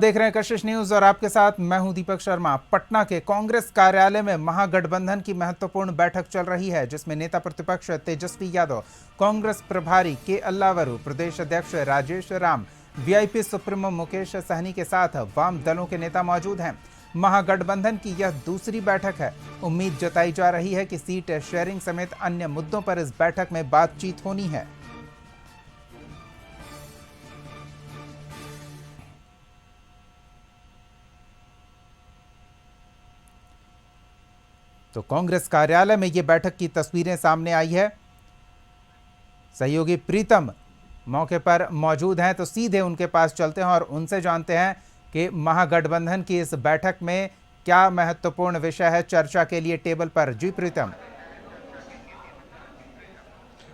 देख रहे हैं कशिश न्यूज और आपके साथ मैं हूं दीपक शर्मा। पटना के कांग्रेस कार्यालय में महागठबंधन की महत्वपूर्ण बैठक चल रही है, जिसमें नेता प्रतिपक्ष तेजस्वी यादव, कांग्रेस प्रभारी के अल्लावरू, प्रदेश अध्यक्ष राजेश राम, वीआईपी सुप्रीमो मुकेश सहनी के साथ वाम दलों के नेता मौजूद हैं। महागठबंधन की यह दूसरी बैठक है। उम्मीद जताई जा रही है कि सीट शेयरिंग समेत अन्य मुद्दों पर इस बैठक में बातचीत होनी है। तो कांग्रेस कार्यालय में ये बैठक की तस्वीरें सामने आई है। सहयोगी प्रीतम मौके पर मौजूद हैं, तो सीधे उनके पास चलते हैं और उनसे जानते हैं कि महागठबंधन की इस बैठक में क्या महत्वपूर्ण विषय है चर्चा के लिए टेबल पर। जी प्रीतम।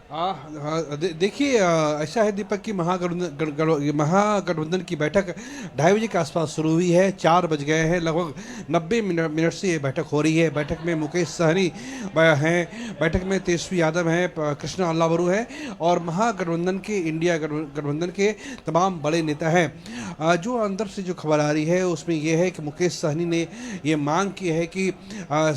देखिए, ऐसा है दीपक की महागठबंधन की बैठक 2:30 बजे के आसपास शुरू हुई है। 4 बज गए हैं, लगभग 90 मिनट से ये बैठक हो रही है। बैठक में मुकेश सहनी हैं, बैठक में तेजस्वी यादव हैं, कृष्णा अल्लावरू है और महागठबंधन के इंडिया गठबंधन के तमाम बड़े नेता हैं। जो अंदर से जो खबर आ रही है उसमें यह है कि मुकेश सहनी ने ये मांग की है कि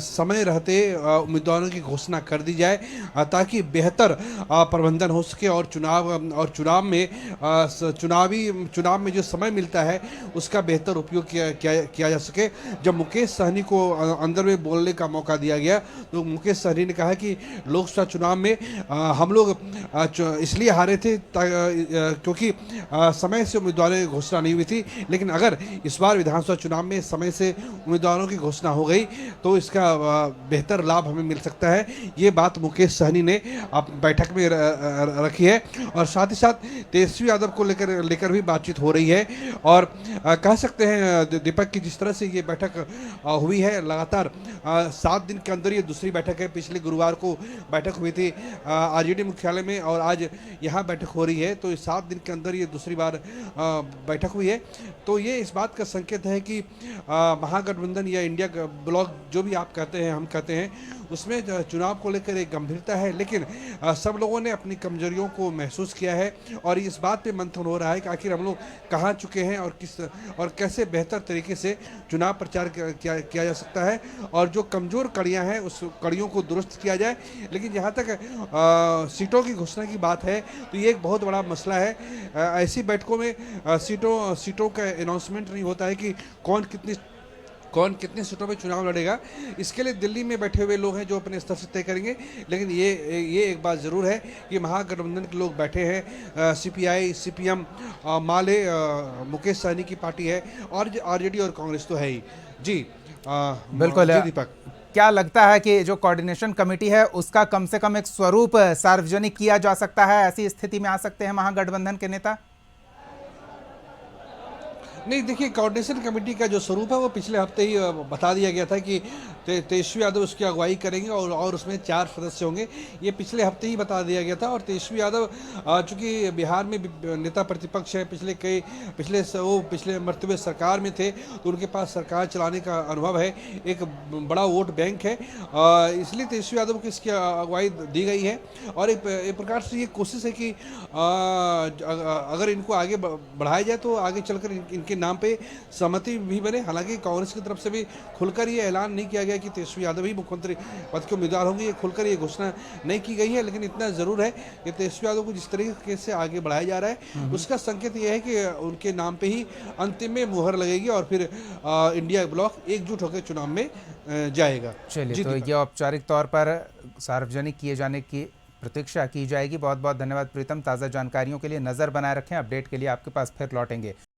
समय रहते उम्मीदवारों की घोषणा कर दी जाए, ताकि बेहतर प्रबंधन हो सके और चुनाव में जो समय मिलता है उसका बेहतर उपयोग किया जा सके। जब मुकेश सहनी को अंदर में बोलने का मौका दिया गया तो मुकेश सहनी ने कहा कि लोकसभा चुनाव में हम लोग इसलिए हारे थे क्योंकि समय से उम्मीदवारों की घोषणा नहीं हुई थी, लेकिन अगर इस बार विधानसभा चुनाव में समय से उम्मीदवारों की घोषणा हो गई तो इसका बेहतर लाभ हमें मिल सकता है। ये बात मुकेश सहनी ने बैठक में रखी है और साथ ही साथ तेजस्वी यादव को लेकर भी बातचीत हो रही है। और कह सकते हैं दीपक की जिस तरह से ये बैठक हुई है, लगातार 7 दिन के अंदर ये दूसरी बैठक है। पिछले गुरुवार को बैठक हुई थी आरजेडी मुख्यालय में और आज यहाँ बैठक हो रही है, तो 7 दिन के अंदर ये दूसरी बार बैठक हुई है। तो ये इस बात का संकेत है कि महागठबंधन या इंडिया ब्लॉक जो भी आप कहते हैं, हम कहते हैं, उसमें चुनाव को लेकर एक गंभीरता है, लेकिन सब लोगों ने अपनी कमजोरियों को महसूस किया है और इस बात पे मंथन हो रहा है कि आखिर हम लोग कहाँ चुके हैं और कैसे बेहतर तरीके से चुनाव प्रचार किया जा सकता है और जो कमज़ोर कड़ियाँ हैं उस कड़ियों को दुरुस्त किया जाए। लेकिन जहाँ तक सीटों की घोषणा की बात है तो ये एक बहुत बड़ा मसला है। ऐसी बैठकों में सीटों का अनाउंसमेंट नहीं होता है कि कौन कितने सीटों में चुनाव लड़ेगा। इसके लिए दिल्ली में बैठे हुए लोग हैं जो अपने स्तर से तय करेंगे। लेकिन ये एक बात ज़रूर है कि महागठबंधन के लोग बैठे हैं। सीपीआई, सीपीएम, माले, मुकेश सहनी की पार्टी है और आरजेडी और कांग्रेस तो है ही। जी बिल्कुल जी दीपक, क्या लगता है कि जो कोऑर्डिनेशन कमेटी है उसका कम से कम एक स्वरूप सार्वजनिक किया जा सकता है? ऐसी स्थिति में आ सकते हैं महागठबंधन के नेता? नहीं, देखिए, कोऑर्डिनेशन कमेटी का जो स्वरूप है वो पिछले हफ्ते ही बता दिया गया था कि तेजस्वी यादव उसकी अगुवाई करेंगे और उसमें 4 सदस्य होंगे। ये पिछले हफ्ते ही बता दिया गया था और तेजस्वी यादव चूँकि बिहार में नेता प्रतिपक्ष है, पिछले मरतबे सरकार में थे तो उनके पास सरकार चलाने का अनुभव है, एक बड़ा वोट बैंक है, इसलिए तेजस्वी यादव को इसकी अगुवाई दी गई है। और एक प्रकार से ये कोशिश है कि अगर इनको आगे बढ़ाया जाए तो आगे चलकर इनके नाम पे सहमति भी बने। हालांकि कांग्रेस की तरफ से भी खुलकर ये ऐलान नहीं किया गया कि तेजस्वी यादव ही मुख्यमंत्री पद के उम्मीदवार होंगे, ये खुलकर ये घोषणा नहीं की गई है। लेकिन इतना जरूर है कि तेजस्वी यादव को जिस तरीके से आगे बढ़ाया जा रहा है उसका संकेत ये है कि उनके नाम पे ही अंतिम में मुहर लगेगी और फिर इंडिया ब्लॉक एकजुट होकर चुनाव में जाएगा। चलिए, तो ये औपचारिक तौर पर सार्वजनिक किए जाने की प्रतीक्षा की जाएगी। बहुत बहुत धन्यवाद प्रीतम, ताज़ा जानकारियों के लिए। नज़र बनाए रखें, अपडेट के लिए आपके पास फिर लौटेंगे।